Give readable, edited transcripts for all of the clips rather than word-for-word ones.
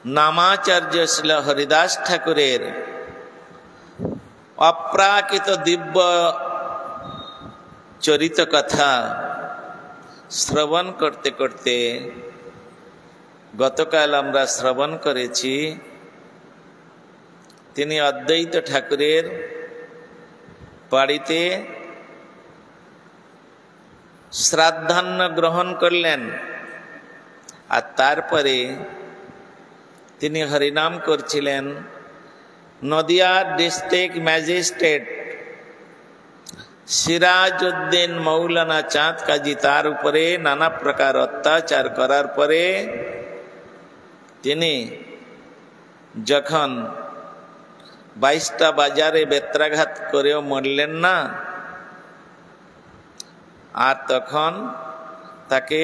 নামাচার্য শ্রীল হরিদাস ঠাকুরের অপ্রাকৃত দিব্য চরিত কথা শ্রবণ করতে করতে গতকাল আমরা শ্রবণ করেছি তিনি অদ্বৈত ঠাকুরের বাড়িতে শ্রাদ্ধান্ন গ্রহণ করলেন, আর তারপরে তিনি হরিনাম করছিলেন। নদিয়া ডিস্ট্রিক্ট ম্যাজিস্ট্রেট সিরাজউদ্দিন মৌলানা চাঁদ কাজী তার উপরে নানা প্রকার অত্যাচার করার পরে তিনি যখন 22টা বাজারে বেত্রাঘাত করেও মরলেন না, আর তখন তাকে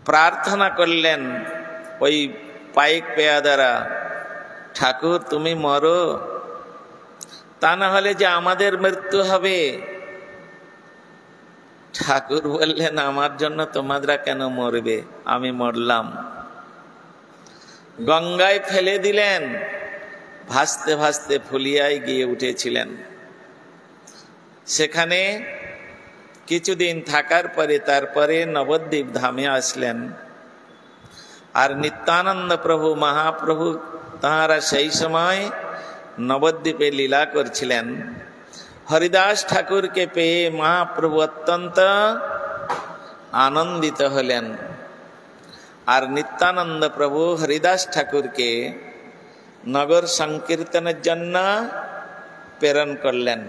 প্রার্থনা করলেন ওই পাইক পেয়াদারা, ঠাকুর তুমি মরো, তা না হলে যে আমাদের মৃত্যু হবে। ঠাকুর বললেন আমার জন্য তোমরা কেন মরবে, আমি মরলাম। গঙ্গায় ফেলে দিলেন, ভাসতে ভাসতে ফুলিয়ায় গিয়ে উঠেছিলেন। সেখানে কিছুদিন থাকার পরে তারপরে নবদ্বীপ ধামে আসলেন। আর নিত্যানন্দ প্রভু মহাপ্রভু তাঁরা সেই সময় নবদ্বীপে লীলা করছিলেন। হরিদাস ঠাকুরকে পেয়ে মহাপ্রভু অত্যন্ত আনন্দিত হলেন, আর নিত্যানন্দ প্রভু হরিদাস ঠাকুরকে নগর সংকীর্তনের জন্য প্রেরণ করলেন।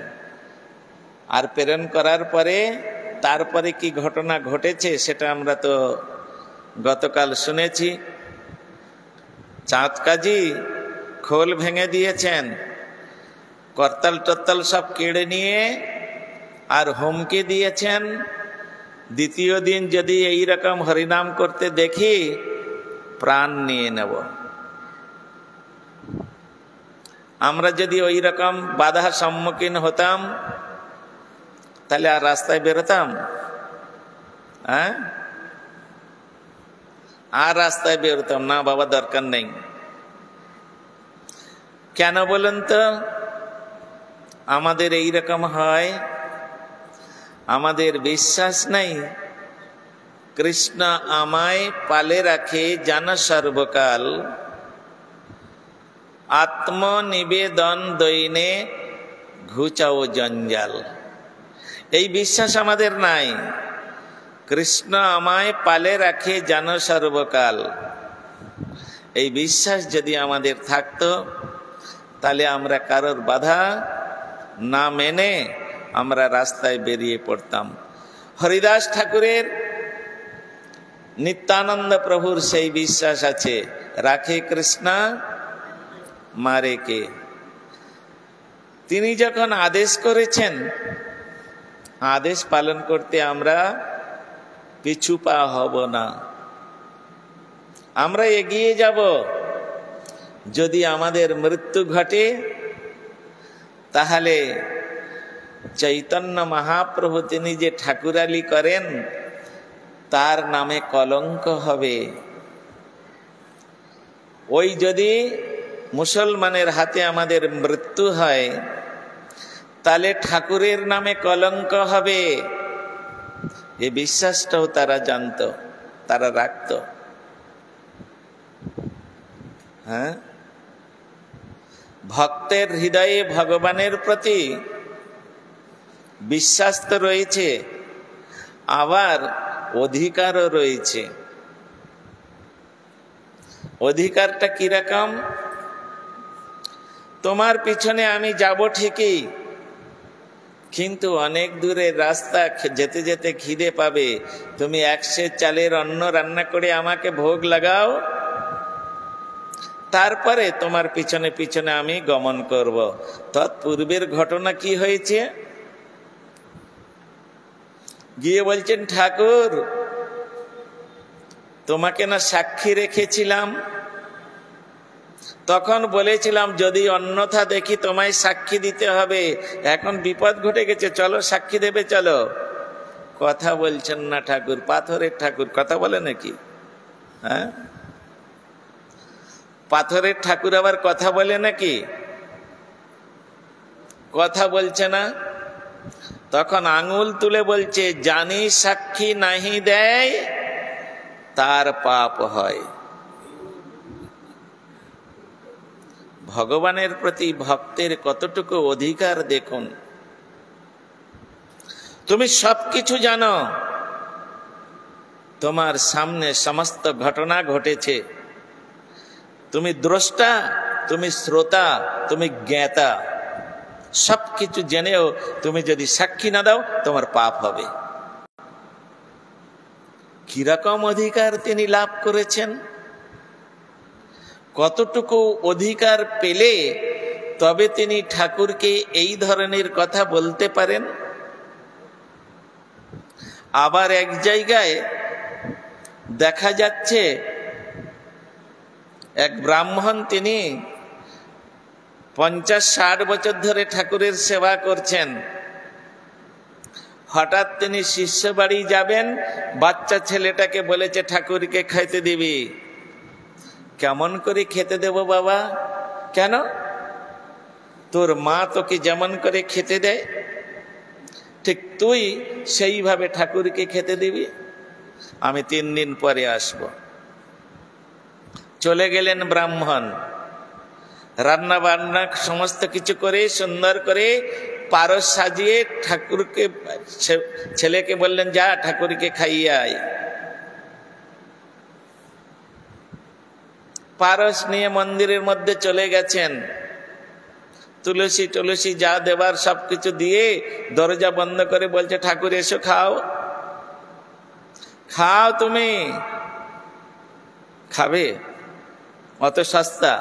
আর প্রেরণ করার পরে তারপরে কি ঘটনা ঘটেছে সেটা আমরা তো গতকাল শুনেছি। চাঁদ কাজী খোল ভেঙে দিয়েছেন, করতাল টত্তাল সব কেড়ে নিয়ে আর হুমকি দিয়েছেন, দ্বিতীয় দিন যদি এই রকম হরিনাম করতে দেখি প্রাণ নিয়ে নেব। আমরা যদি ওই রকম বাধার সম্মুখীন হতাম তাহলে আর রাস্তায় বেরোতাম? হ্যাঁ, আর রাস্তায় বেরোতাম না, বাবা দরকার নেই। কেন বলেন তো? আমাদের এই রকম হয়, আমাদের বিশ্বাস নেই কৃষ্ণ আমায় পালে রাখে জান সর্বকাল, আত্মনিবেদন দৈনে ঘুচাও জঞ্জাল। এই বিশ্বাস আমাদের নাই। কৃষ্ণ আমায় পালে রাখে জান সর্বকাল, এই বিশ্বাস যদি আমাদের থাকতো তাহলে আমরা কারোর বাধা না মেনে আমরা রাস্তায় বেরিয়ে পড়তাম। হরিদাস ঠাকুরের নিত্যানন্দ প্রভুর সেই বিশ্বাস আছে, রাখে কৃষ্ণ মারে কে। তিনি যখন আদেশ করেছেন, আদেশ পালন করতে আমরা পিছু পা হব না, আমরা এগিয়ে যাব। যদি আমাদের মৃত্যু ঘটে তাহলে চৈতন্য মহাপ্রভু তিনি যে ঠাকুরালি করেন তার নামে কলঙ্ক হবে। ওই যদি মুসলমানের হাতে আমাদের মৃত্যু হয় তাহলে ঠাকুরের নামে কলঙ্ক হবে। এই বিশ্বাসটাও তারা জানতো, তারা রাখতো। হ্যাঁ, ভক্তের হৃদয়ে ভগবানের প্রতি বিশ্বাস তো রয়েছে, আবার অধিকারও রয়েছে। অধিকারটা কিরকম? তোমার পিছনে আমি যাব ঠিকই, কিন্তু অনেক দূরের রাস্তা, যেতে যেতে খিদে পাবে, তুমি 1 সের চালের অন্ন রান্না করে আমাকে ভোগ লাগাও, তারপরে তোমার পিছনে পিছনে আমি গমন করব। তৎপূর্বের ঘটনা কি হয়েছে? গিয়ে বলছেন, ঠাকুর তোমাকে না সাক্ষী রেখেছিলাম, তখন বলেছিলাম যদি অন্যথা দেখি তোমায় সাক্ষী দিতে হবে, এখন বিপদ ঘটে গেছে, চলো সাক্ষী দেবে চলো। কথা বলছেন না ঠাকুর, পাথরের ঠাকুর কথা বলে নাকি? হ্যাঁ, পাথরের ঠাকুর আবার কথা বলে নাকি? কথা বলছে না। তখন আঙুল তুলে বলছে, জানি সাক্ষী নাহি দেয় তার পাপ হয়। ভগবানের প্রতি ভক্তের কতটুকু অধিকার দেখুন। তুমি সবকিছু জানো, তোমার সামনে সমস্ত ঘটনা ঘটেছে, তুমি দ্রষ্টা, তুমি শ্রোতা, তুমি জ্ঞাতা, সবকিছু জেনেও তুমি যদি সাক্ষী না দাও তোমার পাপ হবে। কিরকম অধিকার তিনি লাভ করেছেন? কতটুকু অধিকার পেলে তবে তিনি ঠাকুরকে এই ধরনের কথা বলতে পারেন? আবার এক জায়গায় দেখা যাচ্ছে এক ব্রাহ্মণ, তিনি 50-60 বছর ধরে ঠাকুরের সেবা করছেন। হঠাৎ তিনি শিষ্য বাড়ি যাবেন, বাচ্চা ছেলেটাকে বলেছে ঠাকুরকে খেতে দিবি। কেমন করে খেতে দেব বাবা? কেন? তোর মা তোকে যেমন করে খেতে দেয় ঠিক তুই সেইভাবে ঠাকুরকে খেতে দিবি। আমি 3 দিন পরে আসব। চলে গেলেন ব্রাহ্মণ। রান্না বান্না সমস্ত কিছু করে সুন্দর করে পারস সাজিয়ে ঠাকুরকে, ছেলেকে বললেন যা ঠাকুরকে খাইয়ে আয়। পারস নিয়ে মন্দিরের মধ্যে চলে গেছেন। তুলসী টুলসী যা দেবার সবকিছু দিয়ে দরজা বন্ধ করে বলছে ঠাকুর এসো খাও। খাও, তুমি খাবে? অত সস্তা?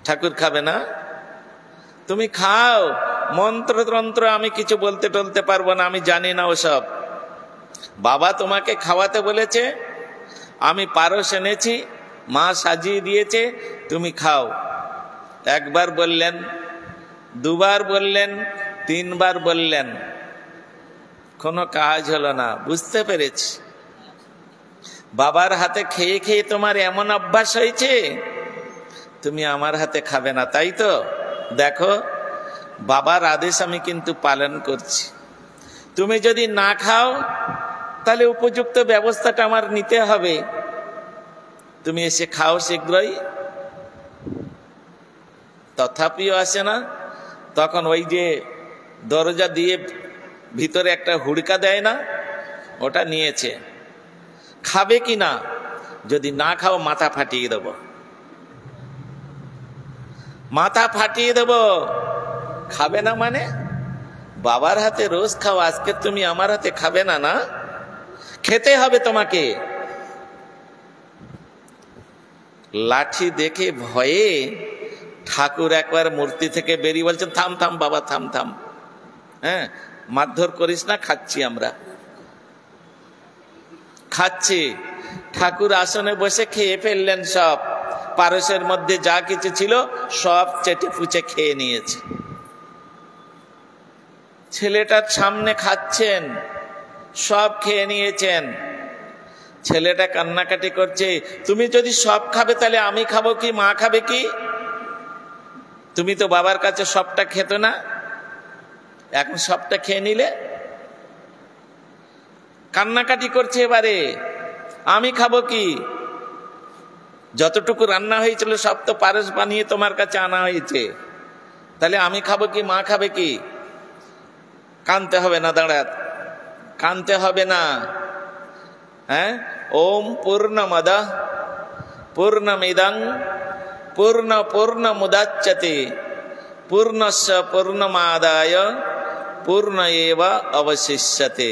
ঠাকুর খাবে না? তুমি খাও, মন্ত্র তন্ত্র আমি কিছু বলতে টলতে পারবো না, আমি জানি না ওসব। বাবা তোমাকে খাওয়াতে বলেছে, আমি পারস এনেছি, মা সাজিয়ে দিয়েছে, তুমি খাও। একবার বললেন, দুবার বললেন, 3 বার বললেন, কোনো কাজ হলো না। বুঝতে পেরেছি বাবার হাতে খেয়ে খেয়ে তোমার এমন অভ্যাস হয়েছে, তুমি আমার হাতে খাবে না, তাই তো? দেখো বাবার আদেশ আমি কিন্তু পালন করছি। তুমি যদি না খাও তাহলে উপযুক্ত ব্যবস্থাটা আমার নিতে হবে। তুমি এসে খাও শীঘ্রই। তথাপিও আসে না। তখন ওই যে দরজা দিয়ে ভিতরে একটা হুড়কা দেয় না, ওটা নিয়েছে। খাবে কি না? যদি না খাও মাথা ফাটিয়ে দেব, মাথা ফাটিয়ে দেব। খাবে না মানে? বাবার হাতে রোজ খাও, আজকে তুমি আমার হাতে খাবে না? না, খেতে হবে তোমাকে। লাঠি দেখে ভয়ে ঠাকুর একবার মূর্তি থেকে বেরিয়ে বলছেন থাম থাম বাবা, থাম থাম, হ্যাঁ মারধর করিস না, খাচ্ছি আমরা, খাচ্ছি। ঠাকুর আসনে বসে খেয়ে ফেললেন সব। পারসের মধ্যে যা কিছু ছিল সব চেটে পুচে খেয়ে নিয়েছে। ছেলেটার সামনে খাচ্ছেন, সব খেয়ে নিয়েছেন। ছেলেটা কান্নাকাটি করছে, তুমি যদি সব খাবে তাহলে আমি খাবো কি, মা খাবে কি? তুমি তো বাবার কাছে সবটা খেত না, এখন সবটা খেয়ে নিলে। কান্নাকাটি করছে এবারে, আমি খাবো কি? যতটুকু রান্না হয়েছিল সব তো পারস বানিয়ে তোমার কাছে আনা হয়েছে, তাহলে আমি খাবো কি, মা খাবে কি? কানতে হবে না, দাঁড়া, কানতে হবে না। হ্যাঁ, ওম পূর্ণমদঃ পূর্ণমিদং পূর্ণমুদাচ্যতে পূর্ণস্য পূর্ণমাদায় পূর্ণমেব অবশিষ্যতে।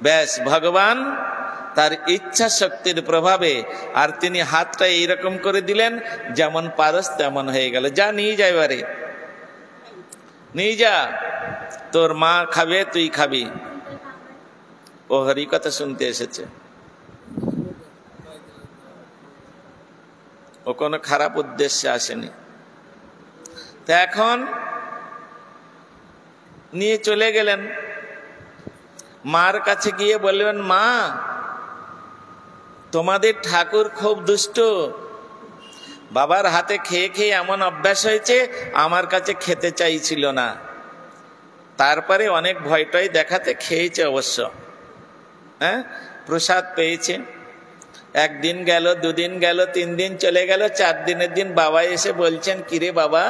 ব্যাস, ভগবান তার ইচ্ছা শক্তির প্রভাবে আর তিনি হাতটা এইরকম করে দিলেন, যেমন পারস তেমন হয়ে গেল। যা নিয়ে যা, এবারে নিয়ে যা, তোর মা খাবে, তুই খাবি। ও হরি কথা শুনতে এসেছে, ও কোনো খারাপ উদ্দেশ্যে আসেনি। তা এখন নিয়ে চলে গেলেন। মার কাছে গিয়ে বললেন, মা তোমাদের ঠাকুর খুব দুষ্ট, বাবার হাতে খেয়ে খেয়ে এমন অভ্যাস হয়েছে, আমার কাছে খেতে চাইছিল না। তারপরে অনেক ভয়টয় দেখাতে খেয়েছে অবশ্য, হ্যাঁ, প্রসাদ পেয়েছে। একদিন গেল, দুদিন গেল, 3 দিন চলে গেল, 4 দিনের দিন বাবা এসে বলছেন, কিরে বাবা,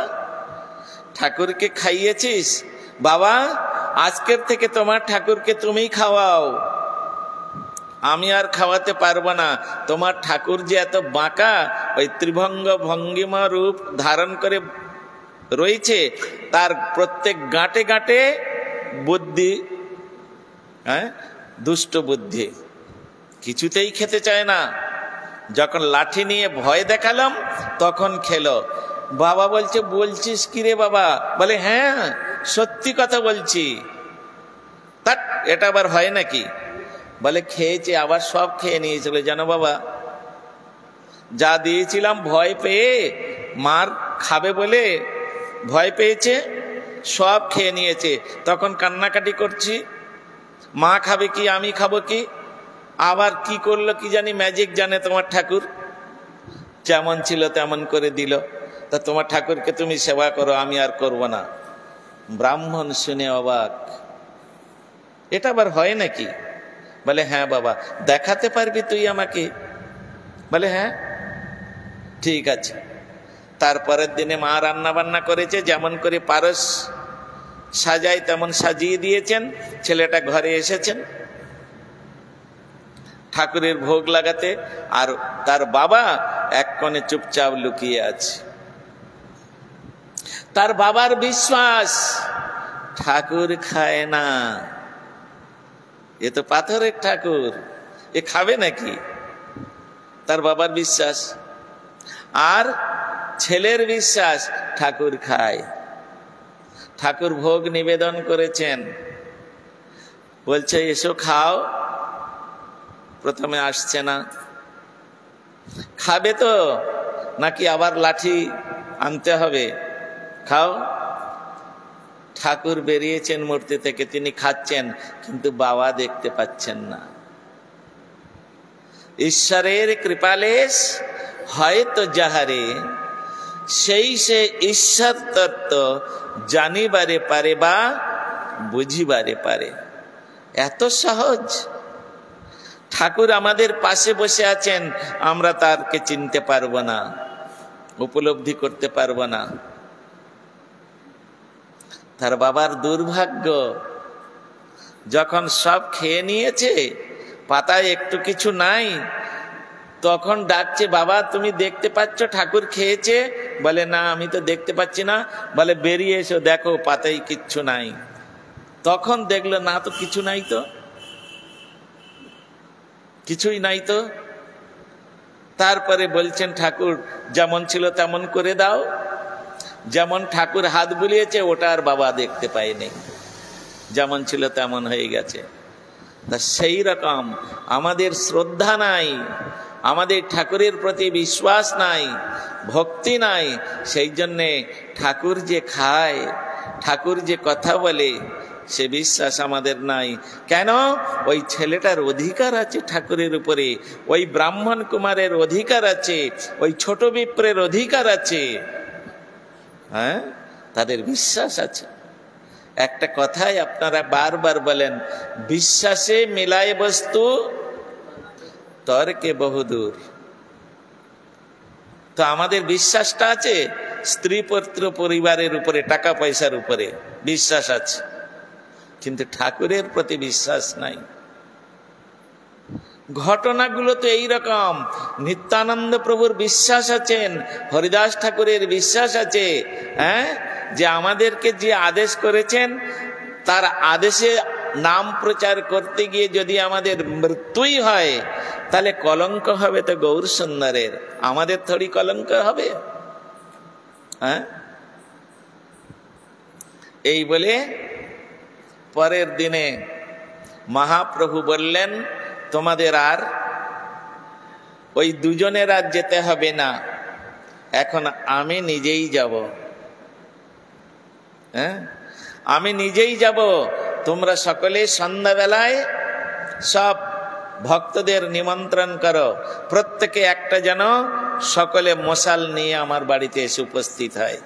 ঠাকুরকে খাইয়েছিস? বাবা, আজকের থেকে তোমার ঠাকুরকে তুমি খাওয়াও, আমি আর খাওয়াতে পারবো না। তোমার ঠাকুর যে এত বাঁকা, ওই ত্রিভঙ্গ ভঙ্গিমা রূপ ধারণ করে রয়েছে, তার প্রত্যেক গাঁটে গাঁটে বুদ্ধি, হ্যাঁ, দুষ্ট বুদ্ধি, কিছুতেই খেতে চায় না। যখন লাঠি নিয়ে ভয় দেখালাম তখন খেলো। বাবা বলছে, বলছিস কিরে বাবা? বলে, হ্যাঁ সত্যি কথা বলছি। তাক, এটা আবার হয় নাকি? বলে, খেয়েছে, আবার সব খেয়ে নিয়েছিল জানো বাবা। যা দিয়েছিলাম ভয় পেয়ে, মার খাবে বলে ভয় পেয়েছে, সব খেয়ে নিয়েছে। তখন কান্নাকাটি করছি, মা খাবে কি, আমি খাবো কি? আবার কি করলো কি জানি, ম্যাজিক জানে তোমার ঠাকুর, যেমন ছিল তেমন করে দিল। তা তোমার ঠাকুরকে তুমি সেবা করো, আমি আর করব না। ব্রাহ্মণ শুনে অবাক, এটা আবার হয় নাকি? বলে, হ্যাঁ বাবা, দেখাতে পারবি তুই আমাকে? বলে, হ্যাঁ ঠিক আছে। তারপরের দিনে মা রান্না বান্না করেছে, যেমন করে পারস সাজায় তেমন সাজিয়ে দিয়েছেন। ছেলেটা ঘরে এসেছেন ঠাকুরের ভোগ লাগাতে, আর তার বাবা এক কোণে চুপচাপ লুকিয়ে আছে। তার বাবার বিশ্বাস, ঠাকুর খায় না, এ তো পাথরের ঠাকুর, এ খাবে নাকি? তার বাবার বিশ্বাস। আর ছেলের বিশ্বাস, ঠাকুর খায়। ঠাকুর ভোগ নিবেদন করেছেন, বলছে এসো খাও। প্রথমে আসছে না, খাবে তো নাকি আবার লাঠি আনতে হবে? খাও। ঠাকুর বেরিয়েছেন মূর্তি থেকে, তিনি খাচ্ছেন, কিন্তু বাবা দেখতে পাচ্ছেন না। ঈশ্বরের কৃপালেশ হয়তো যাহারে, সেই সে ঈশ্বর তত্ত্ব জানিবারে পারে বা বুঝিবারে পারে। এত সহজ। ঠাকুর আমাদের পাশে বসে আছেন, আমরা তারকে চিনতে পারবো না, উপলব্ধি করতে পারবো না। তার বাবার দুর্ভাগ্য, যখন সব খেয়ে নিয়েছে, পাতায় একটু কিছু নাই, তখন ডাকছে, বাবা তুমি দেখতে পাচ্ছ ঠাকুর খেয়েছে? বলে, না আমি তো দেখতে পাচ্ছি না। বলে, বেরিয়ে এসো, দেখো পাতায় কিচ্ছু নাই। তখন দেখলো, না তো কিছু নাই, তো কিছুই নাই তো। তারপরে বলছেন, ঠাকুর যেমন ছিল তেমন করে দাও। যেমন ঠাকুর হাত বুলিয়েছে, ওটা আর বাবা দেখতে পায়নি, যেমন ছিল তেমন হয়ে গেছে। তা সেই রকম আমাদের শ্রদ্ধা নাই, আমাদের ঠাকুরের প্রতি বিশ্বাস নাই, ভক্তি নাই। সেই জন্যে ঠাকুর যে খায়, ঠাকুর যে কথা বলে, সে বিশ্বাস আমাদের নাই। কেন? ওই ছেলেটার অধিকার আছে ঠাকুরের উপরে, ওই ব্রাহ্মণ কুমারের অধিকার আছে, ওই ছোট বিপ্রের অধিকার আছে, হ্যাঁ, তাদের বিশ্বাস আছে। একটা কথাই আপনারা বারবার বলেন, বিশ্বাসে মিলায় বস্তু তর্কে বহুদূর। তো আমাদের বিশ্বাসটা আছে স্ত্রী পুত্র পরিবারের উপরে, টাকা পয়সার উপরে বিশ্বাস আছে, কিন্তু ঠাকুরের প্রতি বিশ্বাস নাই। ঘটনাগুলো তো এইরকম। নিত্যানন্দ প্রভুর বিশ্বাস আছেন, হরিদাস ঠাকুরের বিশ্বাস আছে, হ্যাঁ, যে আমাদেরকে যে আদেশ করেছেন, তার আদেশে নাম প্রচার করতে গিয়ে যদি আমাদের মৃত্যুই হয়, তাহলে কলঙ্ক হবে তো গৌর সুন্দরের, আমাদের থোড়ি কলঙ্ক হবে? হ্যাঁ, এই বলে পরের দিনে মহাপ্রভু বললেন, তোমাদের আর ওই দুজনের আর যেতে হবে না, এখন আমি নিজেই যাব। হ্যাঁ, আমি নিজেই যাব। তোমরা সকলে সন্ধ্যাবেলায় সব ভক্তদের নিমন্ত্রণ করো, প্রত্যেকে একটা যেন সকলে মশাল নিয়ে আমার বাড়িতে এসে উপস্থিত হয়।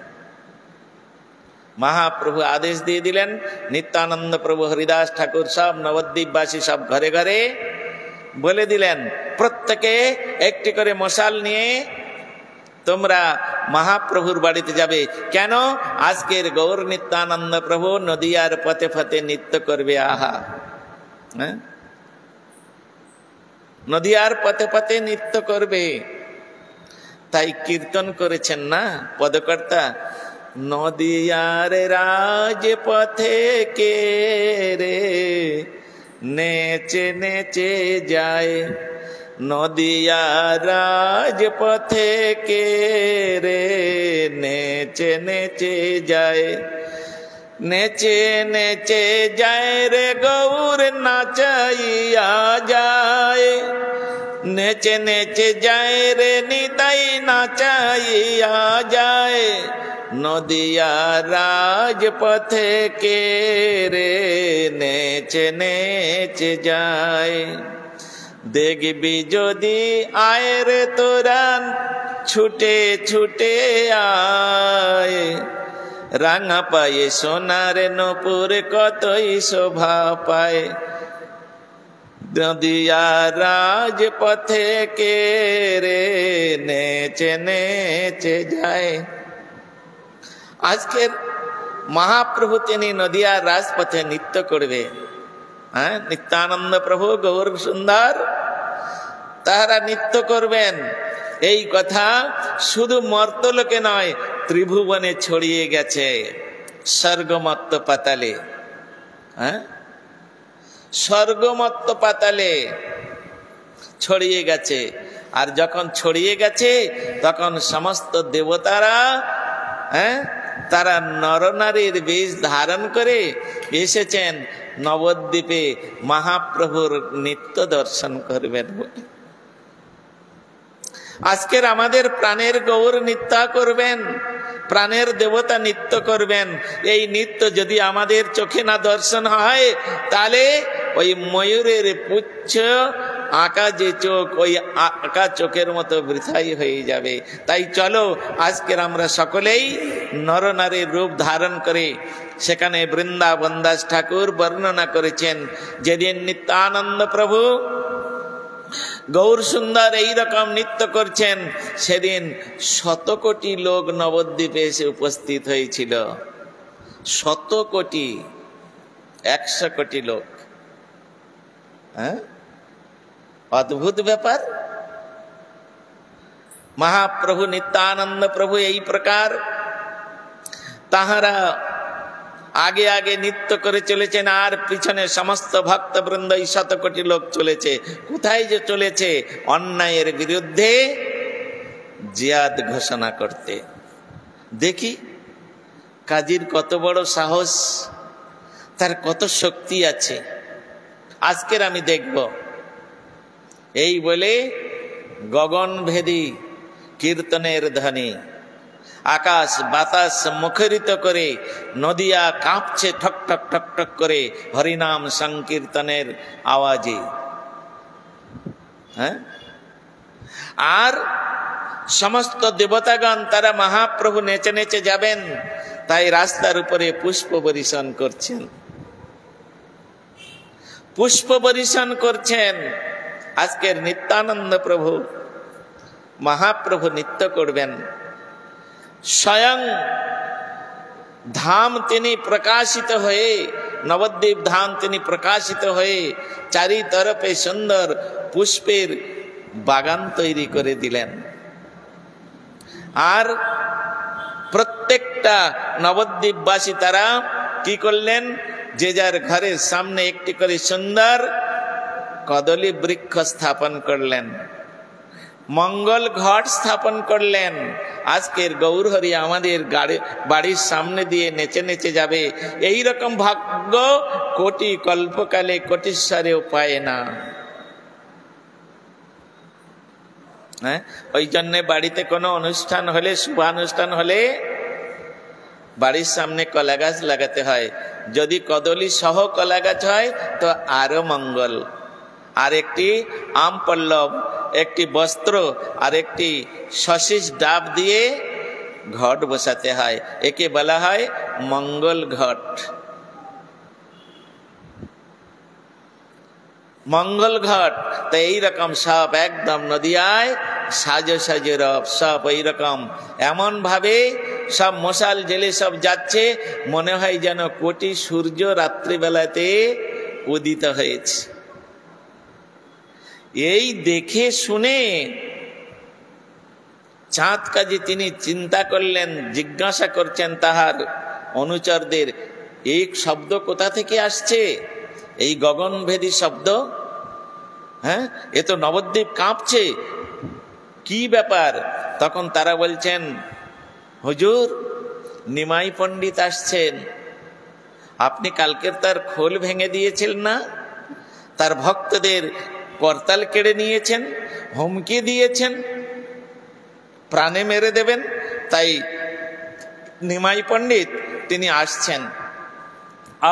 মহাপ্রভু আদেশ দিয়ে দিলেন, নিত্যানন্দ প্রভু, হরিদাস ঠাকুর সব নবদ্বীপবাসী সব ঘরে ঘরে বলে দিলেন, প্রত্যেকে একটি করে মশাল নিয়ে তোমরা মহাপ্রভুর বাড়িতে যাবে। কেন? আজকের গৌর নিত্যানন্দ প্রভু নদিয়ার পথে পথে নৃত্য করবে। আহা, হ্যাঁ, নদিয়ার পথে পথে নৃত্য করবে। তাই কীর্তন করেছেন না পদকর্তা, নদিয়ার রাজ পথে কে রে নেচে নেচে যায়, নদিয়ার রাজ পথে কে রে নেচে নেচে যায়, নেচে নেচে যায় রে গৌর নাচাইয়া যায়, নেচে নেচে যায় রে নিতাই নাচাইয়া যায়, নদিয়া রাজপথে কে রে নেচে নেচে যায়। দেখবি যদি আয় রে তোরা ছুটে ছুটে আয়, রাঙা পায়ে সোনার নূপুর কতই শোভা পায়, নদিয়া রাজপথে কে রে নেচে নেচে যায়। আজকের মহাপ্রভু তিনি নদিয়ার রাজপথে নৃত্য করবে। হ্যাঁ, নিত্যানন্দ প্রভু গৌর সুন্দর তাহারা নৃত্য করবেন। এই কথা শুধু মর্তলোকে নয়, ত্রিভুবনে ছড়িয়ে গেছে, স্বর্গমত্ত পাতালে। হ্যাঁ, স্বর্গমত্ত পাতালে ছড়িয়ে গেছে। আর যখন ছড়িয়ে গেছে তখন সমস্ত দেবতারা, হ্যাঁ, তারা নরনারীর বেশ ধারণ করে এসেছেন নবদ্বীপে মহাপ্রভুর নিত্য দর্শন করবেন বলে। আজকের আমাদের প্রাণের গৌর নৃত্য করবেন, প্রাণের দেবতা নৃত্য করবেন। এই নৃত্য যদি আমাদের চোখে না দর্শন হয়, তাহলে ওই ময়ূরের পুচ্ছ আঁকা যে চোখ, ওই আঁকা চোখের মতো বৃথাই হয়ে যাবে। তাই চলো আজকের আমরা সকলেই নরনারীর রূপ ধারণ করে, সেখানে বৃন্দাবন দাস ঠাকুর বর্ণনা করেছেন, যেদিন নিত্যানন্দ প্রভু গৌর সুন্দর এইরকম নৃত্য করছেন, সেদিন 100 কোটি লোক নবদ্বীপে এসে উপস্থিত হয়েছিল। 100 কোটি, 100 কোটি লোক। হ্যাঁ, অদ্ভুত ব্যাপার। মহাপ্রভু নিত্যানন্দ প্রভু এই প্রকার তাহারা আগে আগে নৃত্য করে চলেছেন, আর পিছনে সমস্ত ভক্তবৃন্দ 100 কোটি লোক চলেছে। কোথায় যে চলেছে? অন্যায়ের বিরুদ্ধে জিহাদ ঘোষণা করতে। দেখি কাজীর কত বড় সাহস, তার কত শক্তি আছে, আজকের আমি দেখব। এই বলে গগনভেদী কীর্তনের ধ্বনি, আকাশ বাতাস মুখরিত করে, নদিয়া কাঁপছে ঠক ঠক ঠক ঠক করে হরিনাম সংকীর্তনের আওয়াজে। হ্যাঁ, আর সমস্ত দেবতাগণ তারা মহাপ্রভু নেচে নেচে যাবেন, তাই রাস্তার উপরে পুষ্প বর্ষণ করছেন, পুষ্প বর্ষণ করছেন। আজকের নিত্যানন্দ প্রভু মহাপ্রভু নৃত্য করবেন। স্বয়ং ধাম তিনি প্রকাশিত হয়ে, নবদ্বীপ ধাম তিনি প্রকাশিত হয়ে চারিতরফে সুন্দর পুষ্পের বাগান তৈরি করে দিলেন। আর প্রত্যেকটা নবদ্বীপবাসী তারা কি করলেন? যে যার ঘরের সামনে একটি করে সুন্দর কদলী বৃক্ষ স্থাপন করলেন, মঙ্গল ঘট স্থাপন করলেন। আজকের গৌরহরি আমাদের বাড়ির সামনে দিয়ে নেচে নেচে যাবে, এই রকম ভাগ্য কোটি কল্পকালে কোটিশ্বরেও পায় না। হ্যাঁ, ওই জন্যে বাড়িতে কোনো অনুষ্ঠান হলে, শুভানুষ্ঠান হলে বাড়ির সামনে কলা গাছ লাগাতে হয়। যদি কদলী সহ কলা গাছ হয় তো আরো মঙ্গল। আর একটি আম পল্লব, একটি বস্ত্র আর একটি শশীষ ডাব দিয়ে ঘট বসাতে হয়। একে বলা হয় মঙ্গল ঘট। মঙ্গল ঘট। তো এইরকম সব একদম নদিয়ায় সাজো সাজো রব, সব এইরকম এমন ভাবে সব মশাল জেলে সব যাচ্ছে, মনে হয় যেন কোটি সূর্য রাত্রিবেলাতে উদিত হয়েছে। এই দেখে শুনে চাঁদ কাজী তিনি চিন্তা করলেন, জিজ্ঞাসা করছেন তাহার অনুচরদের, এই শব্দ কোথা থেকে আসছে? এই গগনভেদী শব্দ, হ্যাঁ, এ তো নবদ্বীপ কাঁপছে, কি ব্যাপার? তখন তারা বলছেন, হুজুর নিমাই পণ্ডিত আসছেন। আপনি কালকের তার খোল ভেঙে দিয়েছিলেন না, তার ভক্তদের করতাল কেড়ে নিয়েছেন, হুমকি দিয়েছেন প্রাণে মেরে দেবেন, তাই নিমাই পণ্ডিত তিনি আসছেন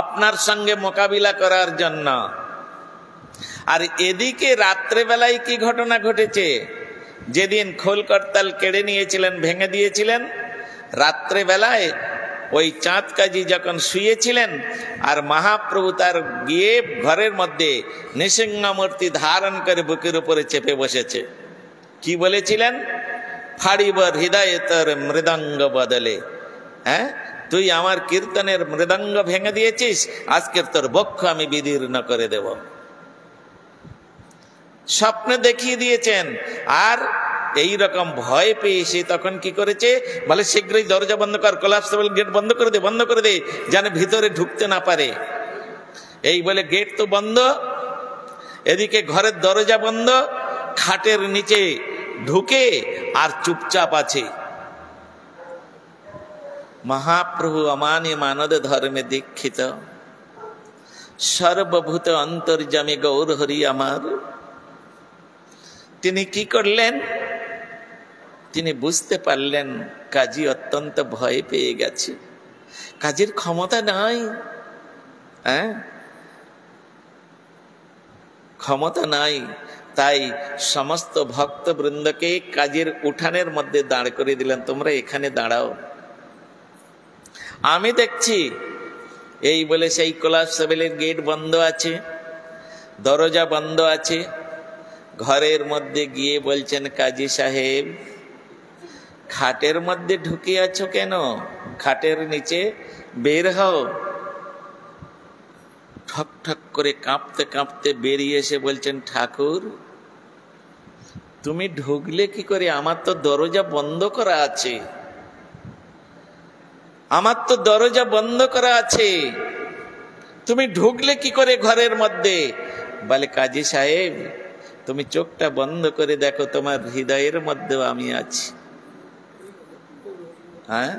আপনার সঙ্গে মোকাবিলা করার জন্য। আর এদিকে রাত্রেবেলায় কি ঘটনা ঘটেছে? যেদিন খোল করতাল কেড়ে নিয়েছিলেন, ভেঙে দিয়েছিলেন, রাত্রেবেলায় ওই চাঁদ কাজী যখন শুয়েছিলেন আর মহাপ্রভু তার গিয়ে ঘরের মধ্যে নৃসিংহমূর্তি ধারণ করে বুকের উপরে চেপে বসেছে। কি বলেছিলেন? ফাড়িব হৃদয় তোর মৃদঙ্গ বদলে। হ্যাঁ, তুই আমার কীর্তনের মৃদঙ্গ ভেঙে দিয়েছিস, আজকের তোর বক্ষ আমি বিদীর্ণ করে দেব। স্বপ্নে দেখিয়ে দিয়েছেন। আর এই রকম ভয় পেয়ে সে তখন কি করেছে, বলে শীঘ্রই দরজা বন্ধ কর, কোলাপসেবল গেট বন্ধ করে দে, বন্ধ করে দে, যেন ভিতরে ঢুকতে না পারে। এই বলে গেট তো বন্ধ, এদিকে ঘরের দরজা বন্ধ, খাটের নিচে ঢুকে আর চুপচাপ আছে। মহাপ্রভু অমানি মানদ ধর্মে দীক্ষিত, সর্বভূত অন্তর্যামী গৌর হরি আমার। তিনি কি করলেন? তিনি বুঝতে পারলেন কাজী অত্যন্ত ভয় পেয়ে গেছে, কাজীর ক্ষমতা নাই, হ্যাঁ ক্ষমতা নাই। তাই সমস্ত ভক্তবৃন্দকে কাজীর উঠানের মধ্যে দাঁড় করে দিলেন, তোমরা এখানে দাঁড়াও, আমি দেখছি। এই বলে সেই কোলাপসেবলের গেট বন্ধ আছে, দরজা বন্ধ আছে। ঘরের মধ্যে গিয়ে বলছেন, কাজী সাহেব খাটের মধ্যে ঢুকে আছো কেন? খাটের নিচে বের হও। ঠক ঠক করে কাঁপতে কাঁপতে বেরিয়ে এসে বলছেন, ঠাকুর তুমি ঢুকলে কি করে? আমার তো দরজা বন্ধ করা আছে, আমার তো দরজা বন্ধ করা আছে, তুমি ঢুকলে কি করে ঘরের মধ্যে? বলে, কাজী সাহেব তুমি চোখটা বন্ধ করে দেখো, তোমার হৃদয়ের মধ্যেও আমি আছি। হ্যাঁ,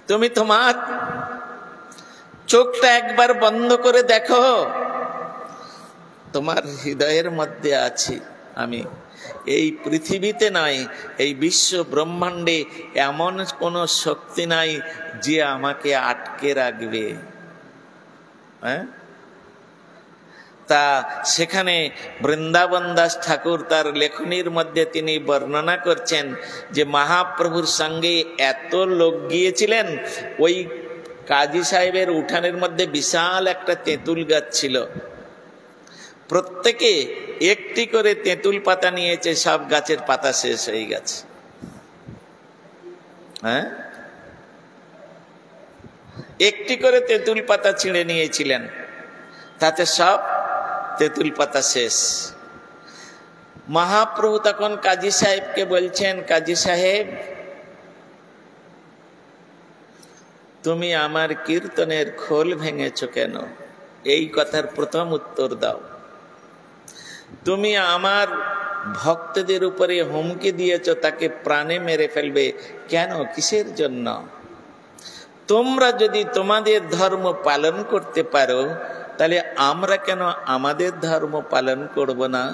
তুমি তোমার চোখটা একবার বন্ধ করে দেখো, তোমার হৃদয়ের মধ্যে আছি আমি। এই পৃথিবীতে নাই, এই বিশ্ব ব্রহ্মাণ্ডে এমন কোন শক্তি নাই যে আমাকে আটকে রাখবে। হ্যাঁ, তা সেখানে বৃন্দাবন দাস ঠাকুর তার লেখনীর মধ্যে তিনি বর্ণনা করছেন যে মহাপ্রভুর সঙ্গে এত লোক গিয়েছিলেন। ওই কাজী সাহেবের উঠানের মধ্যে বিশাল একটা তেঁতুল গাছ ছিল, প্রত্যেকে একটি করে তেঁতুল পাতা নিয়েছে, সব গাছের পাতা শেষ হয়ে গেছে। হ্যাঁ, একটি করে তেঁতুল পাতা ছিঁড়ে নিয়েছিলেন, তাতে সব তেঁতুল পাতা শেষ। মহাপ্রভু তখন কাজী সাহেবকে বলছেন, কাজী সাহেব তুমি আমার কীর্তনের খোল ভেঙেছ কেন? এই কথার প্রথম উত্তর দাও। তুমি আমার ভক্তদের উপরে হুমকি দিয়েছ, তাকে প্রাণে মেরে ফেলবে কেন? কিসের জন্য? তোমরা যদি তোমাদের ধর্ম পালন করতে পারো, তাহলে আমরা কেন আমাদের ধর্ম পালন করব না?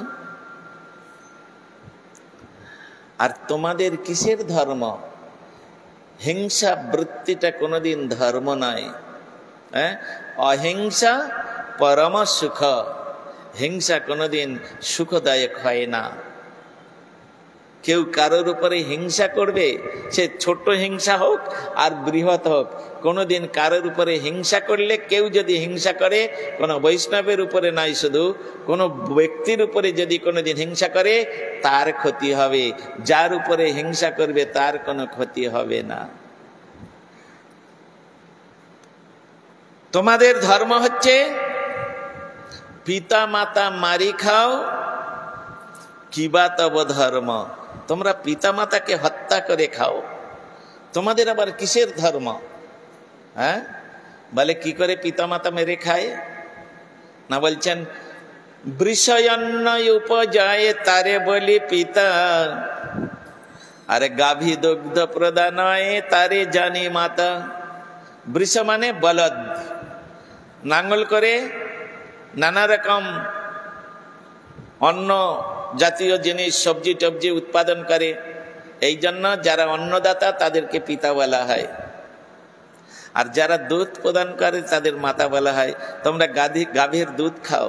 আর তোমাদের কিসের ধর্ম? হিংসা বৃত্তিটা কোনোদিন ধর্ম নয়। অহিংসা পরম সুখ, হিংসা কোনোদিন সুখদায়ক হয় না। কেউ কারোর উপরে হিংসা করবে, সে ছোট হিংসা হোক আর বৃহৎ হোক, কোনোদিন কারোর উপরে হিংসা করলে, কেউ যদি হিংসা করে, কোনো বৈষ্ণবের উপরে নাই, শুধু কোনো ব্যক্তির উপরে যদি কোনোদিন হিংসা করে, তার ক্ষতি হবে। যার উপরে হিংসা করবে তার কোনো ক্ষতি হবে না। তোমাদের ধর্ম হচ্ছে পিতা মাতা মারি খাও, কিবা তব ধর্ম। তোমরা পিতা মাতাকে হত্যা করে খাও, তোমাদের আবার কিসের ধর্ম? হ্যাঁ, বলে কি করে পিতা মাতা মেরে খায় না? বলছেন বৃষয়ন্ন উপজয় তারে বলি পিতা, আরে গাভী দুগ্ধ প্রদানয় তারে জানি মাতা। বৃষ মানে বলদ, নাঙ্গল করে নানা রকম অন্ন জাতীয় জিনিস, সবজি টবজি উৎপাদন করে। এই জন্য যারা অন্নদাতা তাদেরকে পিতা বলা হয়, আর যারা দুধ প্রদান করে তাদের মাতা বলা হয়। তোমরা গাভীর দুধ খাও,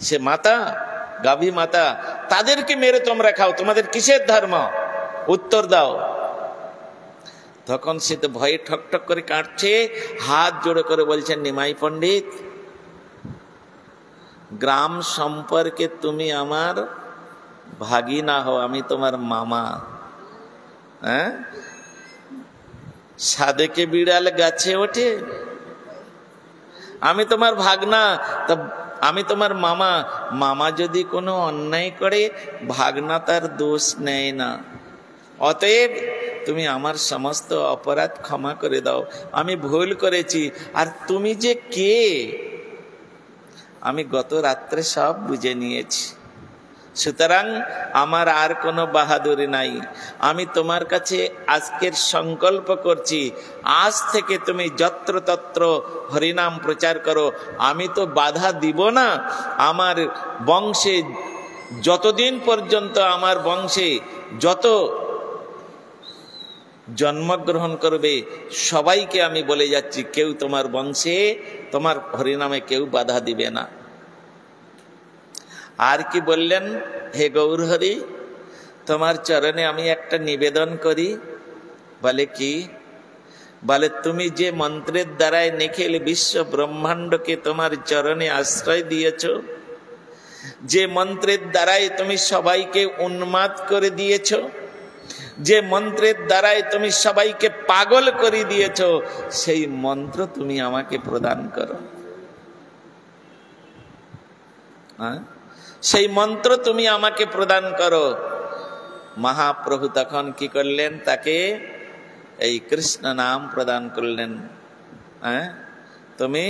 সে মাতা, গাভী মাতা, তাদেরকে মেরে তোমরা খাও, তোমাদের কিসের ধর্ম? উত্তর দাও। তখন সে তো ভয়ে ঠকঠক করে কাঁদছে, হাত জোড়ে করে বলছেন, নিমাই পণ্ডিত, গ্রাম সম্পর্কে তুমি আমার ভাগিনা হও, আমি তোমার মামা। হ্যাঁ, সাদেকে বিড়াল গাছে ওঠে, আমি তোমার ভাগনা, তা আমি তোমার মামা। মামা যদি কোনো অন্যায় করে, ভাগনা তার দোষ নেয় না। অতএব তুমি আমার সমস্ত অপরাধ ক্ষমা করে দাও, আমি ভুল করেছি। আর তুমি যে কে আমি গত রাত্রে সব বুঝে নিয়েছি, সুতরাং আমার আর কোনো বাহাদুরি নাই। আমি তোমার কাছে আজকের সংকল্প করছি, আজ থেকে তুমি যত্রতত্র হরিনাম প্রচার করো, আমি তো বাধা দিব না। আমার বংশে যতদিন পর্যন্ত আমার বংশে যত জন্মগ্রহণ করবে সবাইকে আমি বলে যাচ্ছি, কেউ তোমার বংশে তোমার হরিনামে কেউ বাধা দিবে না। আর কি বললেন, হে গৌরহরি, তোমার চরণে আমি একটা নিবেদন করি। বলে কি? বলে তুমি যে মন্ত্রের দ্বারায় নিখিল বিশ্ব ব্রহ্মাণ্ডকে তোমার চরণে আশ্রয় দিয়েছ, যে মন্ত্রের দ্বারাই তুমি সবাইকে উন্মাদ করে দিয়েছ, যে মন্ত্রের দ্বারাই তুমি সবাইকে পাগল করে দিয়েছ, সেই মন্ত্র তুমি আমাকে প্রদান করো। সেই মন্ত্র তুমি আমাকে প্রদান করো। মহাপ্রভু তখন কি করলেন? তাকে এই কৃষ্ণ নাম প্রদান করলেন। তুমি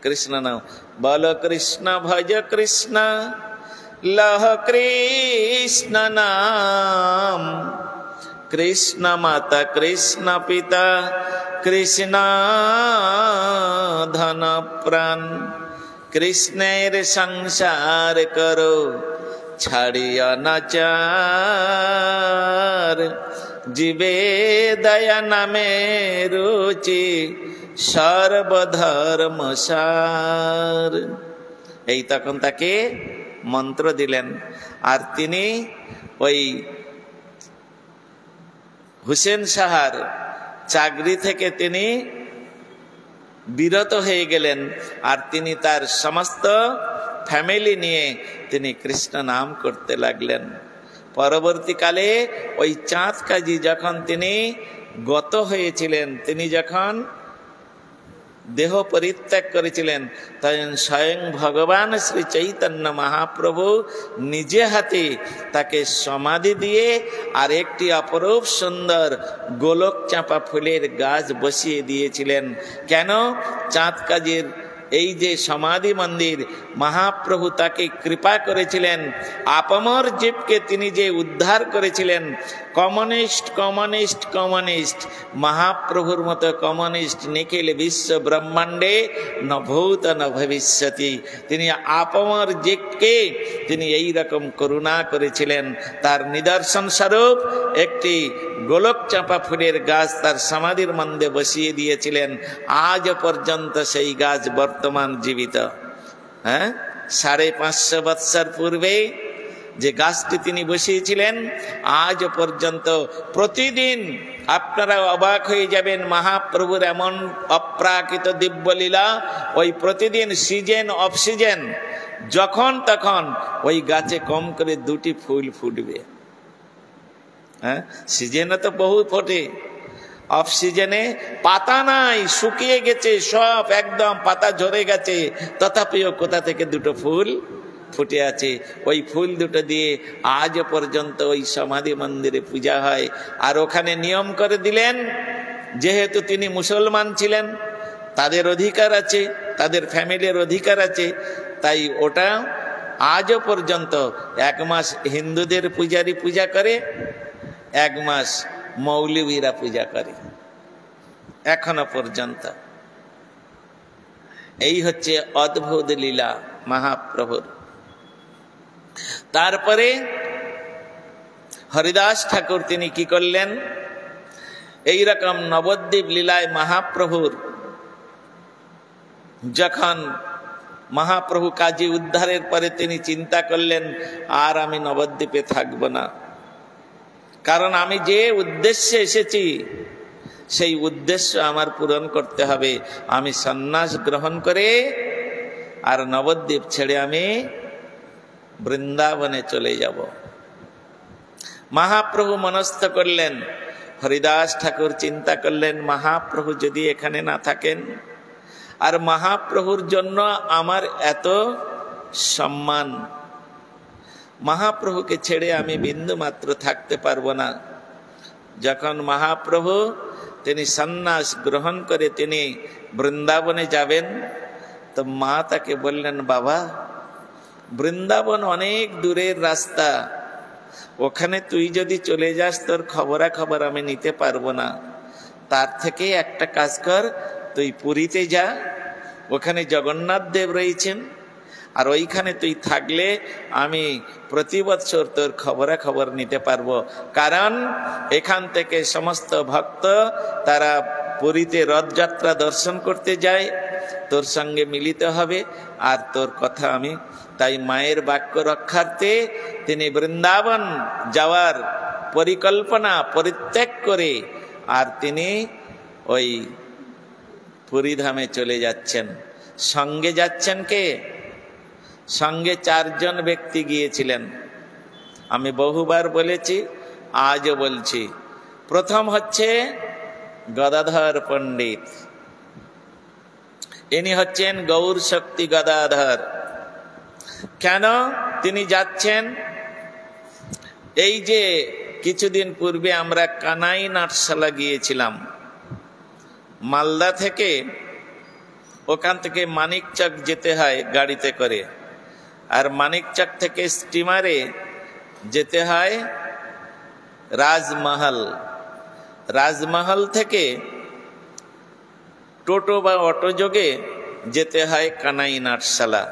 কৃষ্ণ নাম বলো, কৃষ্ণ ভজ কৃষ্ণ লহ কৃষ্ণ নাম, কৃষ্ণ মাতা কৃষ্ণ পিতা কৃষ্ণ ধন প্রাণ, কৃষ্ণের সংসার করো ছাড়িয়া নাচার, জীবে দয়া নামে রুচি সর্বধর্ম সার। এই তখন তাকে মন্ত্র দিলেন। আর তিনি ওই হুসেন সাহার চাকরি থেকে তিনি বিরত হয়ে গেলেন, আর তিনি তার সমস্ত ফ্যামিলি নিয়ে তিনি কৃষ্ণ নাম করতে লাগলেন। পরবর্তীকালে ওই চাঁদ কাজী যখন তিনি গত হয়েছিলেন, তিনি যখন দেহ পরিত্যাগ করেছিলেন, তখন স্বয়ং ভগবান শ্রী চৈতন্য মহাপ্রভু নিজে হাতে তাকে সমাধি দিয়ে আর একটি অপরূপ সুন্দর গোলক চাঁপা ফুলের গাছ বসিয়ে দিয়েছিলেন। কেন? চাঁদ কাজীর এই যে সমাধি মন্দির, মহাপ্রভু তাকে কৃপা করেছিলেন, আপামর জীবকে তিনি যে উদ্ধার করেছিলেন। কমিউনিস্ট কমিউনিস্ট কমিউনিস্ট, মহাপ্রভুর মতো কমিউনিস্ট নিখিল বিশ্ব ব্রহ্মাণ্ডে ন ভূত ন ভবিষ্যতি। তিনি আপামর জীবকে তিনি এই রকম করুণা করেছিলেন। তার নিদর্শন স্বরূপ একটি গোলক চাঁপা ফুলের গাছ তার সমাধির মধ্যে বসিয়ে দিয়েছিলেন। আজ পর্যন্ত সেই গাছ বর্তমান জীবিত। 550 বৎসর পূর্বে যে গাছটি তিনি বসিয়েছিলেন, আজ পর্যন্ত প্রতিদিন আপনারা অবাক হয়ে যাবেন মহাপ্রভুর এমন অপ্রাকৃত দিব্যলীলা। ওই প্রতিদিন সিজন অফ সিজন যখন তখন ওই গাছে কম করে 2টি ফুল ফুটবে। হ্যাঁ, সিজনে তো বহু ফোটে, অফ সিজনে পাতা নাই, শুকিয়ে গেছে সব, একদম পাতা ঝরে গেছে, তথাপিও কোথা থেকে 2টো ফুল ফুটে আছে। ওই ফুল 2টো দিয়ে আজ পর্যন্ত ওই সমাধি মন্দিরে পূজা হয়। আর ওখানে নিয়ম করে দিলেন, যেহেতু তিনি মুসলমান ছিলেন, তাদের অধিকার আছে, তাদের ফ্যামিলির অধিকার আছে, তাই ওটা আজও পর্যন্ত 1 মাস হিন্দুদের পূজারী পূজা করে, 1 মাস মৌলবীরা পূজা করে, এখনো পর্যন্ত। এই হচ্ছে অদ্ভুত লীলা মহাপ্রভুর। তারপরে হরিদাস ঠাকুর তিনি কি করলেন, এই রকম নবদ্বীপ লীলায় মহাপ্রভুর যখন মহাপ্রভু কাজী উদ্ধারের পরে তিনি চিন্তা করলেন, আর আমি নবদ্বীপে থাকব না, কারণ আমি যে উদ্দেশ্যে এসেছি সেই উদ্দেশ্য আমার পূরণ করতে হবে। আমি সন্ন্যাস গ্রহণ করে আর নবদ্বীপ ছেড়ে আমি বৃন্দাবনে চলে যাব। মহাপ্রভু মনস্থ করলেন। হরিদাস ঠাকুর চিন্তা করলেন, মহাপ্রভু যদি এখানে না থাকেন, আর মহাপ্রভুর জন্য আমার এত সম্মান, মহাপ্রভুকে ছেড়ে আমি বিন্দু মাত্র থাকতে পারবো না। যখন মহাপ্রভু তিনি সন্ন্যাস গ্রহণ করে তিনি বৃন্দাবনে যাবেন, তো মা তাকে বললেন, বাবা বৃন্দাবন অনেক দূরের রাস্তা, ওখানে তুই যদি চলে যাস তোর খবরাখবর আমি নিতে পারবো না, তার থেকে একটা কাজ কর, তুই পুরীতে যা, ওখানে জগন্নাথ দেব রয়েছেন, আর ওইখানে তুই থাকলে আমি প্রতি বৎসর তোর খবরাখবর নিতে পারবো। কারণ এখান থেকে সমস্ত ভক্ত তারা পুরীতে রথযাত্রা দর্শন করতে যায়, তোর সঙ্গে মিলিত হবে, আর তোর কথা আমি, তাই মায়ের বাক্য রক্ষার্থে তিনি বৃন্দাবন যাওয়ার পরিকল্পনা পরিত্যাগ করে আর তিনি ওই পুরীধামে চলে যাচ্ছেন। সঙ্গে যাচ্ছেন কে? সঙ্গে 4 জন ব্যক্তি গিয়েছিলেন। আমি বহুবার বলেছি, আজও বলছি। প্রথম হচ্ছে গদাধর পণ্ডিত, ইনি হচ্ছেন গৌর শক্তি গদাধর। কেন তিনি যাচ্ছেন? এই যে কিছুদিন পূর্বে আমরা কানাই নাটশালা গিয়েছিলাম, মালদা থেকে, ওখান থেকে মানিকচক যেতে হয় গাড়িতে করে, আর মানিকচক থেকে স্টিমারে যেতে হয় রাজমহল, রাজমহল থেকে টোটো বা অটো যোগে যেতে হয় কানাই নাটশালা।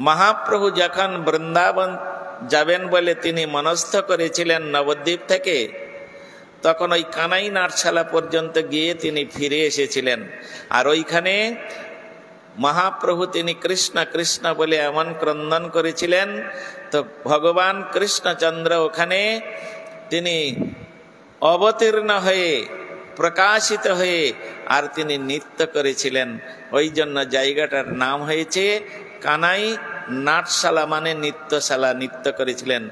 মহাপ্রভু যখন বৃন্দাবন যাবেন বলে তিনি মনস্থ করেছিলেন নবদ্বীপ থেকে, তখন ওই কানাই নাটশালা পর্যন্ত গিয়ে তিনি ফিরে এসেছিলেন। আর ওইখানে মহাপ্রভু তিনি কৃষ্ণ কৃষ্ণ বলে এমন ক্রন্দন করেছিলেন, তো ভগবান কৃষ্ণচন্দ্র ওখানে তিনি অবতীর্ণ হয়ে প্রকাশিত হয়ে আর তিনি নৃত্য করেছিলেন। ওই জন্য জায়গাটার নাম হয়েছে কানাই নাটশালা, মানে নৃত্যশালা, নৃত্য করেছিলেন।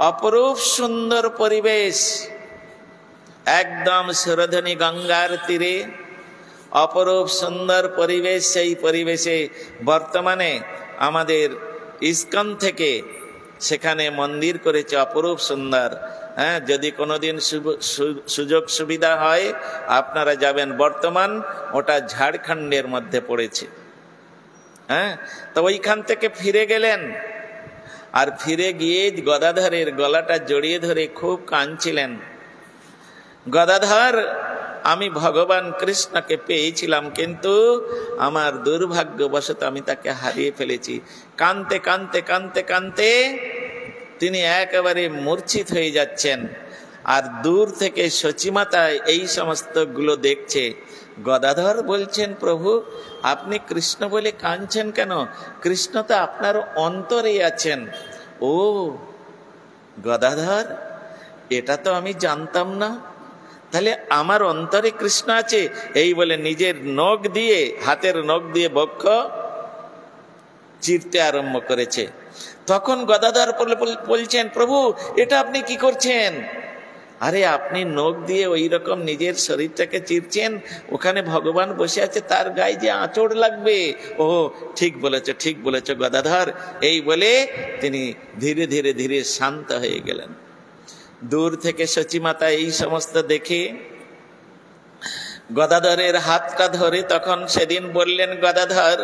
অপরূপ সুন্দর পরিবেশ, একদম সুরধনী গঙ্গার তীরে অপরূপ সুন্দর পরিবেশ। সেই পরিবেশে বর্তমানে আমাদের ইস্কন থেকে সেখানে মন্দির করেছে, অপরূপ সুন্দর। হ্যাঁ, যদি কোনোদিন সুযোগ সুবিধা হয় আপনারা যাবেন। বর্তমান ওটা ঝাড়খণ্ডের মধ্যে পড়েছে। হ্যাঁ, তো ওইখান থেকে ফিরে গেলেন, আর ফিরে গিয়ে গদাধরের গলাটা জড়িয়ে ধরে খুব কাঁদছিলেন। গদাধর, আমি ভগবান কৃষ্ণকে পেয়েছিলাম, কিন্তু আমার দুর্ভাগ্যবশত আমি তাকে হারিয়ে ফেলেছি। কাঁদতে কাঁদতে কাঁদতে কাঁদতে তিনি একেবারে মূর্ছিত হয়ে যাচ্ছেন। আর দূর থেকে সচিমাতা এই সমস্তগুলো দেখছে। গদাধর বলছেন, প্রভু আপনি কৃষ্ণ বলে কাঁদছেন কেন? কৃষ্ণ তো আপনার অন্তরে আছেন। ও গদাধর, এটা তো আমি জানতাম না, তাহলে আমার অন্তরে কৃষ্ণ আছে। এই বলে নিজের নখ দিয়ে, হাতের নখ দিয়ে বক্ষ চিরতে আরম্ভ করেছে। তখন গদাধর বলছেন, প্রভু এটা আপনি কি করছেন? আরে আপনি নখ দিয়ে ওই রকম নিজের শরীরটাকে চিরছেন, ওখানে ভগবান বসে আছে, তার গায়ে যে আঁচড় লাগবে। ও ঠিক বলেছ, ঠিক বলেছ গদাধর। এই বলে তিনি ধীরে ধীরে ধীরে শান্ত হয়ে গেলেন। দূর থেকে সচিমাতা এই সমস্ত দেখে গদাধরের হাতটা ধরে তখন সেদিন বললেন, গদাধর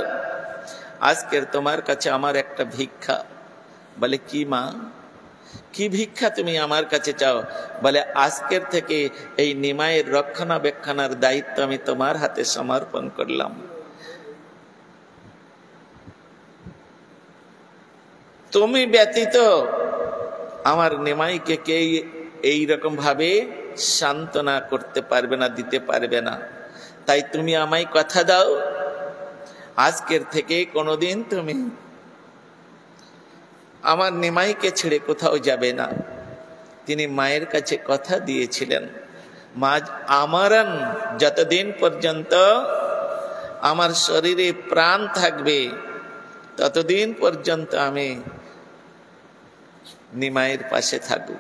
আজকের তোমার কাছে আমার একটা ভিক্ষা। বলে কি মা, কি ভিক্ষা তুমি আমার কাছে চাও? বলে আজকের থেকে এই নিমাইয়ের রক্ষণাবেক্ষণের দায়িত্ব আমি তোমার হাতে সমর্পণ করলাম। তুমি ব্যতীত আমার নিমাইকে কে এইরকম ভাবে সান্ত্বনা করতে পারবে না, দিতে পারবে না। তাই তুমি আমায় কথা দাও, আজকের থেকে কোনোদিন তুমি আমার নিমাইকে ছেড়ে কোথাও যাবে না। তিনি মায়ের কাছে কথা দিয়েছিলেন, মা আমারন, যতদিন পর্যন্ত আমার শরীরে প্রাণ থাকবে ততদিন পর্যন্ত আমি নিমাইয়ের পাশে থাকব।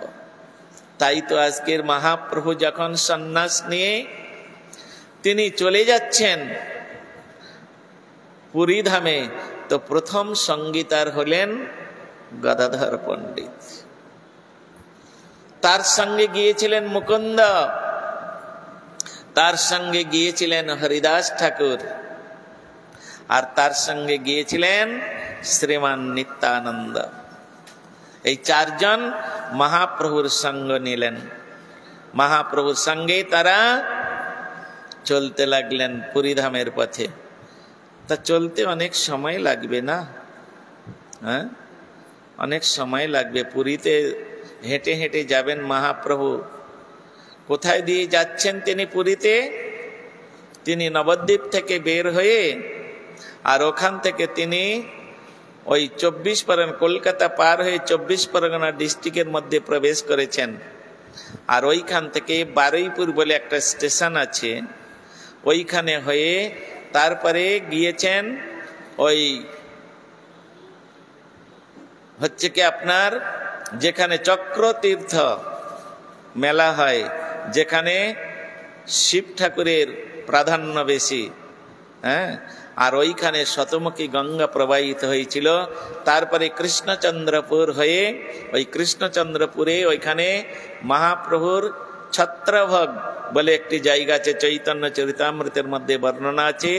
তাই তো আজকের মহাপ্রভু যখন সন্ন্যাস নিয়ে তিনি চলে যাচ্ছেন পুরী ধামে, তো প্রথম সঙ্গীতার হলেন গদাধর পণ্ডিত। তার সঙ্গে গিয়েছিলেন মুকুন্দ, তার সঙ্গে গিয়েছিলেন হরিদাস ঠাকুর, আর তার সঙ্গে গিয়েছিলেন শ্রীমান নিত্যানন্দ। এই চারজন মহাপ্রভুর সঙ্গ নিলেন। মহাপ্রভুর সঙ্গে তারা চলতে লাগলেন পুরীধামের পথে। তা চলতে অনেক সময় লাগবে না? হ্যাঁ, অনেক সময় লাগবে। পুরীতে হেঁটে হেঁটে যাবেন মহাপ্রভু। কোথায় দিয়ে যাচ্ছেন তিনি পুরীতে? তিনি নবদ্বীপ থেকে বের হয়ে আর ওখান থেকে তিনি ওই 24 পরগনা, কলকাতা পার হয়ে 24 পরগনা ডিস্ট্রিক্টের মধ্যে প্রবেশ করেছেন। আর ওইখান থেকে বারুইপুর বলে একটা স্টেশন আছে, ওইখানে হয়ে তারপরে গিয়েছেন ওই হচ্ছে কি আপনার যেখানে চক্রতীর্থ মেলা হয়, যেখানে শিব ঠাকুরের প্রাধান্য বেশি, হ্যাঁ, আর ওইখানে শতমুখী গঙ্গা প্রবাহিত হয়েছিল। তারপরে কৃষ্ণচন্দ্রপুর হয়ে ওই কৃষ্ণচন্দ্রপুরে ওইখানে মহাপ্রভুর ছত্রভোগ বলে একটি জায়গা আছে, চৈতন্য চরিতামৃতের মধ্যে বর্ণনা আছে।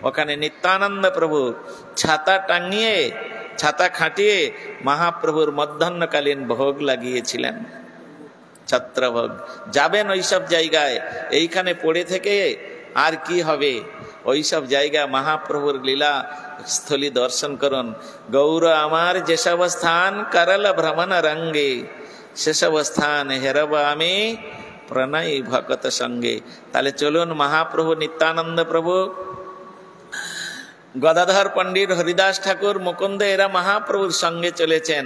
ওখানে নিত্যানন্দ প্রভু ছাতা টাঙিয়ে, ছাতা খাটিয়ে মহাপ্রভুর মধ্যাহ্নকালীন ভোগ লাগিয়েছিলেন, ছত্রভোগ। যাবেন ওইসব জায়গায়, এইখানে পড়ে থেকে আর কি হবে? ওইসব জায়গা মহাপ্রভুর লীলা স্থলী দর্শন করুন। গৌর আমার যেসব স্থান করল ভ্রমণ রঙ্গে, সেসব স্থান হেরব আমি প্রণয় ভকত সঙ্গে। তাহলে চলুন, মহাপ্রভু নিত্যানন্দ প্রভু, গদাধর পণ্ডিত, হরিদাস ঠাকুর, মুকুন্দ এরা মহাপ্রভুর সঙ্গে চলেছেন।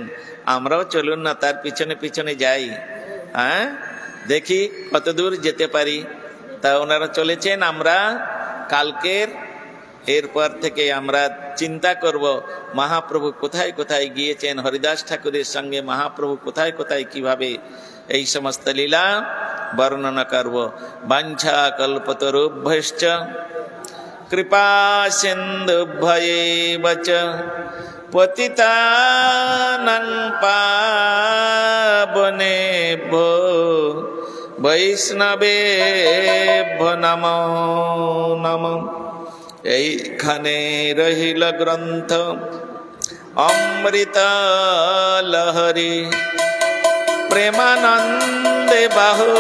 আমরাও চলুন না তার পিছনে পিছনে যাই, হ্যাঁ, দেখি কত দূর যেতে পারি। তা ওনারা চলেছেন, আমরা কালকের এরপর থেকে আমরা চিন্তা করব মহাপ্রভু কোথায় কোথায় গিয়েছেন, হরিদাস ঠাকুরের সঙ্গে মহাপ্রভু কোথায় কোথায় কিভাবে এই সমস্ত লীলা বর্ণনা করব। বাঞ্ছা কল্পতরুভ্যশ্চ কৃপা সিন্ধুভ্যেব চ পতিতানাং পাবনেভ্যো বৈষ্ণবেভ্যো নমো নমঃ। এইখানে রহিল গ্রন্থ অমৃত লহরী, প্রেমানন্দে বাহু